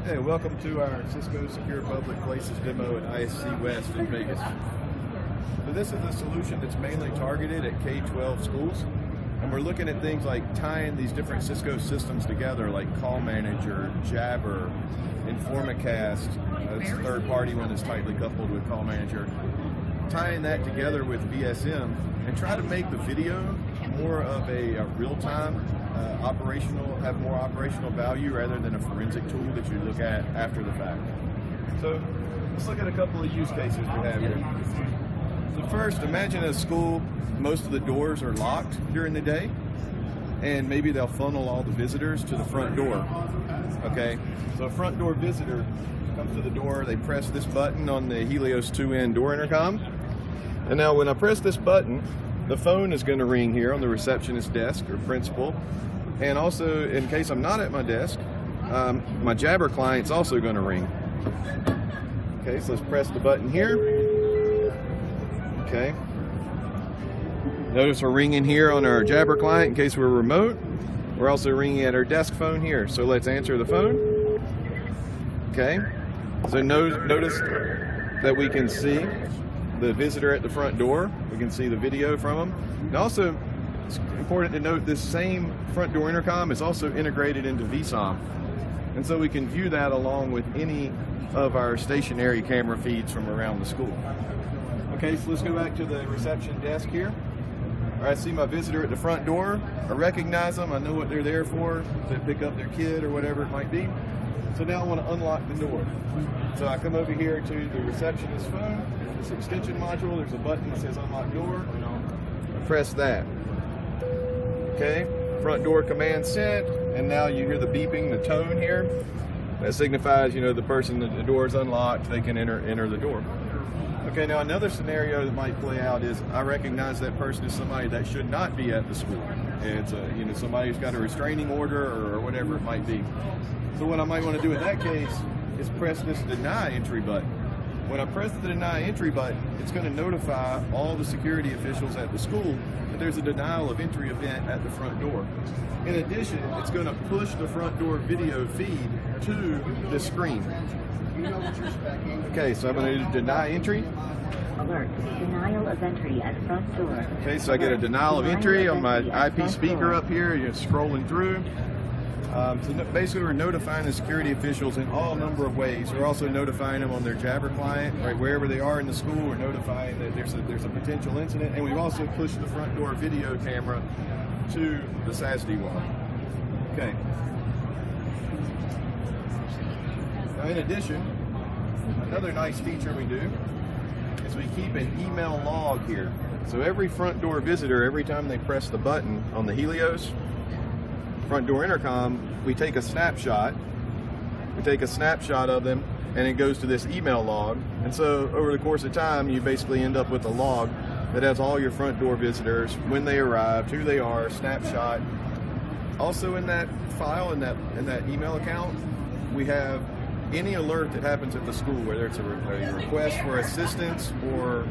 Hey, welcome to our Cisco Secure Public Places demo at ISC West in Vegas. So this is a solution that's mainly targeted at K-12 schools, and we're looking at things like tying these different Cisco systems together, like Call Manager, Jabber, Informacast, that's a third party one that's tightly coupled with Call Manager, tying that together with VSM and try to make the video more of a real-time have more operational value rather than a forensic tool that you look at after the fact. So let's look at a couple of use cases we have here. So first, imagine a school, most of the doors are locked during the day, and maybe they'll funnel all the visitors to the front door. Okay, so a front door visitor comes to the door, they press this button on the Helios 2N door intercom, and now when I press this button, the phone is going to ring here on the receptionist desk or principal. And also, in case I'm not at my desk, my Jabber client's also going to ring. Okay, so let's press the button here. Okay. Notice we're ringing here on our Jabber client in case we're remote. We're also ringing at our desk phone here. So let's answer the phone. Okay. So notice that we can see the visitor at the front door. We can see the video from them. And also, it's important to note this same front door intercom is also integrated into VSOM. And so we can view that along with any of our stationary camera feeds from around the school. Okay, so let's go back to the reception desk here. All right, I see my visitor at the front door. I recognize them. I know what they're there for, to pick up their kid or whatever it might be. So now I want to unlock the door. So I come over here to the receptionist phone. This extension module, there's a button that says unlock door. I press that. Okay, front door command sent, and now you hear the beeping, the tone here. That signifies, you know, the person, the door is unlocked, they can enter the door. Okay, now another scenario that might play out is I recognize that person as somebody that should not be at the school. It's somebody who's got a restraining order or whatever it might be. So what I might want to do in that case is press this deny entry button. When I press the deny entry button, it's going to notify all the security officials at the school that there's a denial of entry event at the front door. In addition, it's going to push the front door video feed to the screen. Okay, so I'm going to do deny entry. Alert, denial of entry at front door. Okay, so I get a denial of entry on my IP speaker up here. You're scrolling through. So basically we're notifying the security officials in all number of ways. We're also notifying them on their Jabber client, right, wherever they are in the school. We're notifying that there's a potential incident, and we've also pushed the front door video camera to the SASD wall. Okay. Now in addition, another nice feature we do is we keep an email log here. So every front door visitor, every time they press the button on the Helios front door intercom, we take a snapshot. We take a snapshot of them, and it goes to this email log. And so over the course of time, you basically end up with a log that has all your front door visitors, when they arrived, who they are, snapshot. Also in that file, in that email account, we have any alert that happens at the school, whether it's a request for assistance or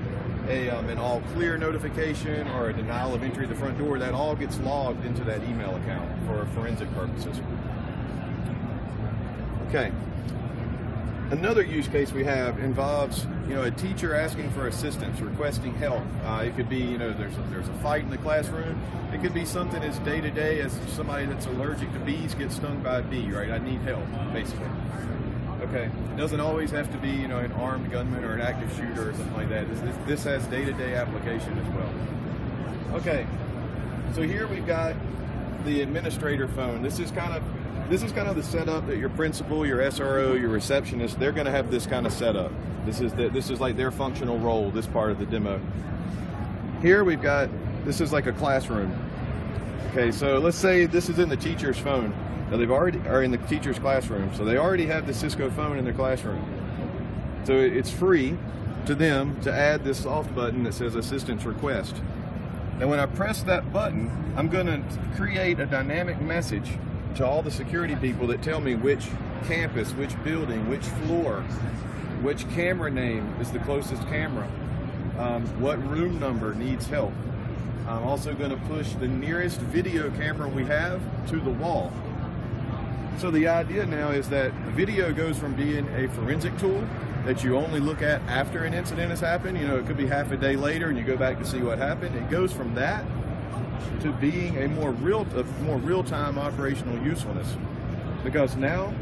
an all clear notification or a denial of entry at the front door. That all gets logged into that email account for forensic purposes. Okay. Another use case we have involves, a teacher asking for assistance, requesting help. It could be, there's a fight in the classroom. It could be something as day-to-day as somebody that's allergic to bees gets stung by a bee, right? I need help, basically. Okay, it doesn't always have to be, an armed gunman or an active shooter or something like that. This has day-to-day application as well. Okay, so here we've got the administrator phone. This is kind of the setup that your principal, your SRO, your receptionist, they're going to have this kind of setup. This is like their functional role, this part of the demo. Here we've got, this is like a classroom. Okay, so let's say this is in the teacher's phone. Now they've already are in the teacher's classroom, so they already have the Cisco phone in their classroom. So it's free to them to add this soft button that says assistance request. Now when I press that button, I'm going to create a dynamic message to all the security people that tell me which campus, which building, which floor, which camera name is the closest camera, what room number needs help. I'm also going to push the nearest video camera we have to the wall. So the idea now is that video goes from being a forensic tool that you only look at after an incident has happened. You know, it could be half a day later and you go back to see what happened. It goes from that to being a more real-time operational usefulness. Because now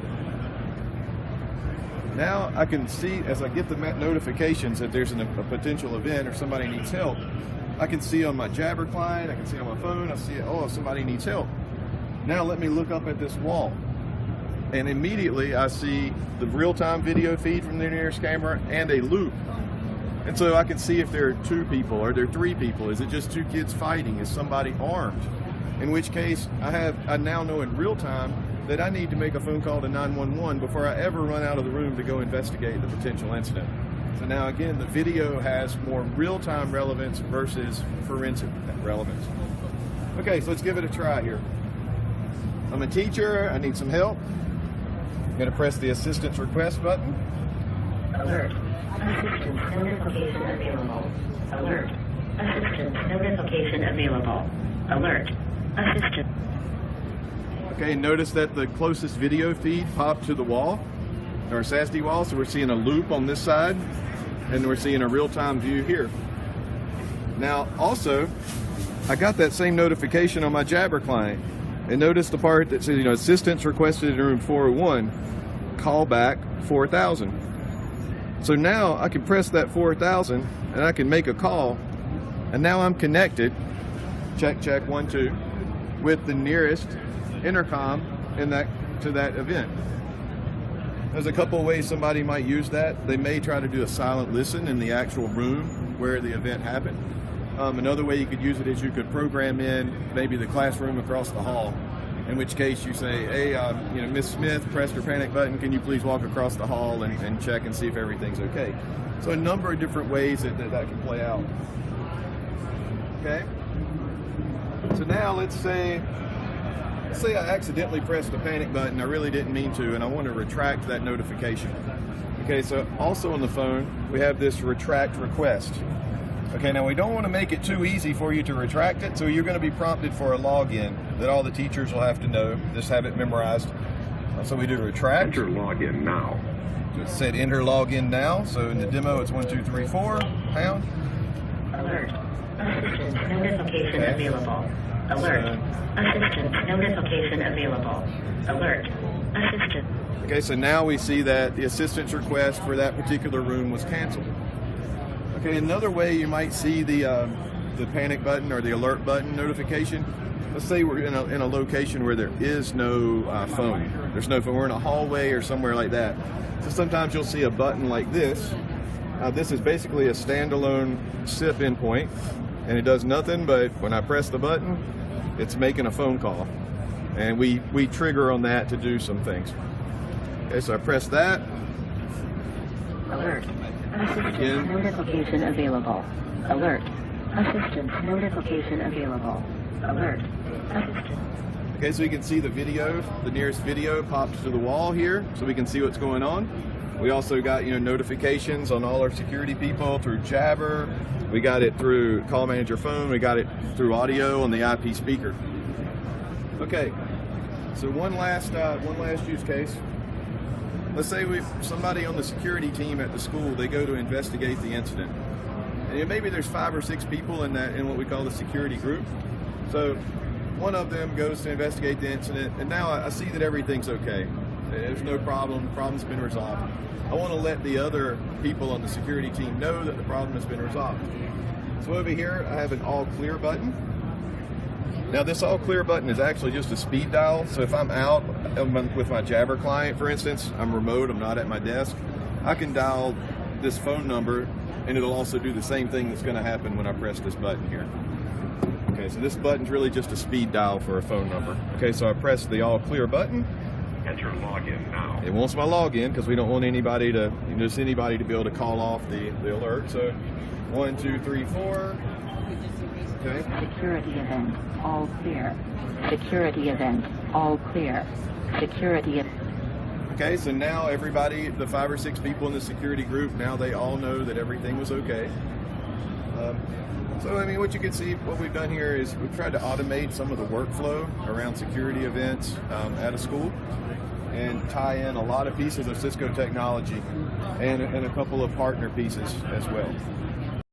I can see, as I get the notifications that there's a potential event or somebody needs help, I can see on my Jabber client, I can see on my phone, I see, oh, somebody needs help. Now let me look up at this wall. And immediately I see the real-time video feed from the nearest camera and a loop. And so I can see if there are 2 people, or there are 3 people. Is it just 2 kids fighting? Is somebody armed? In which case, I now know in real time that I need to make a phone call to 911 before I ever run out of the room to go investigate the potential incident. So now again, the video has more real-time relevance versus forensic relevance. Okay, so let's give it a try here. I'm a teacher, I need some help. I'm going to press the assistance request button. Alert. Assistance notification available. Alert. Assistance notification available. Alert. Assistance. Okay, notice that the closest video feed popped to the wall, or SASD wall, so we're seeing a loop on this side, and we're seeing a real-time view here. Now, also, I got that same notification on my Jabber client, and notice the part that says, you know, assistance requested in room 401, call back 4000. So now I can press that 4000 and I can make a call, and now I'm connected, check, check, 1, 2, with the nearest intercom to that event. There's a couple of ways somebody might use that. They may try to do a silent listen in the actual room where the event happened. Another way you could use it is you could program in maybe the classroom across the hall, in which case you say, hey, you know, Miss Smith pressed her panic button, can you please walk across the hall and check and see if everything's okay. So a number of different ways that can play out. Okay? So now let's say I accidentally pressed the panic button, I really didn't mean to, and I want to retract that notification. Okay, so also on the phone, we have this retract request. Okay, now we don't want to make it too easy for you to retract it, so you're going to be prompted for a login that all the teachers will have to know, just have it memorized. So we do retract. Enter login now. So it said enter login now, so in the demo it's 1, 2, 3, 4, pound. Alert. Assistance notification available. Alert. Assistance notification available. Alert. Assistance. Okay, so now we see that the assistance request for that particular room was canceled. Okay, another way you might see the panic button or the alert button notification. Let's say we're in a location where there is no phone. There's no phone. We're in a hallway or somewhere like that. So sometimes you'll see a button like this. This is basically a standalone SIP endpoint, and it does nothing but when I press the button, it's making a phone call, and we trigger on that to do some things. Okay, so I press that. Alert. Assistance notification available. Alert. Assistance notification available. Alert. Assistance. Okay, so you can see the video, the nearest video popped to the wall here, so we can see what's going on. We also got, you know, notifications on all our security people through Jabber. We got it through Call Manager phone. We got it through audio on the IP speaker. Okay, so one last use case. Let's say somebody on the security team at the school, they go to investigate the incident. And maybe there's 5 or 6 people in what we call the security group. So one of them goes to investigate the incident, and now I see that everything's okay. There's no problem, the problem's been resolved. I want to let the other people on the security team know that the problem has been resolved. So over here, I have an all clear button. Now this all clear button is actually just a speed dial. So if I'm out with my Jabber client, for instance, I'm remote, I'm not at my desk, I can dial this phone number and it'll also do the same thing that's going to happen when I press this button here. Okay, so this button's really just a speed dial for a phone number. Okay, so I press the all clear button. Enter login now. It wants my login because we don't want anybody to be able to call off the alert. So 1, 2, 3, 4. Okay. Security event, all clear. Security event, all clear. Security event. Okay, so now everybody, the 5 or 6 people in the security group, now they all know that everything was okay. So I mean, what you can see, what we've done here is we've tried to automate some of the workflow around security events at a school. and tie in a lot of pieces of Cisco technology and a couple of partner pieces as well.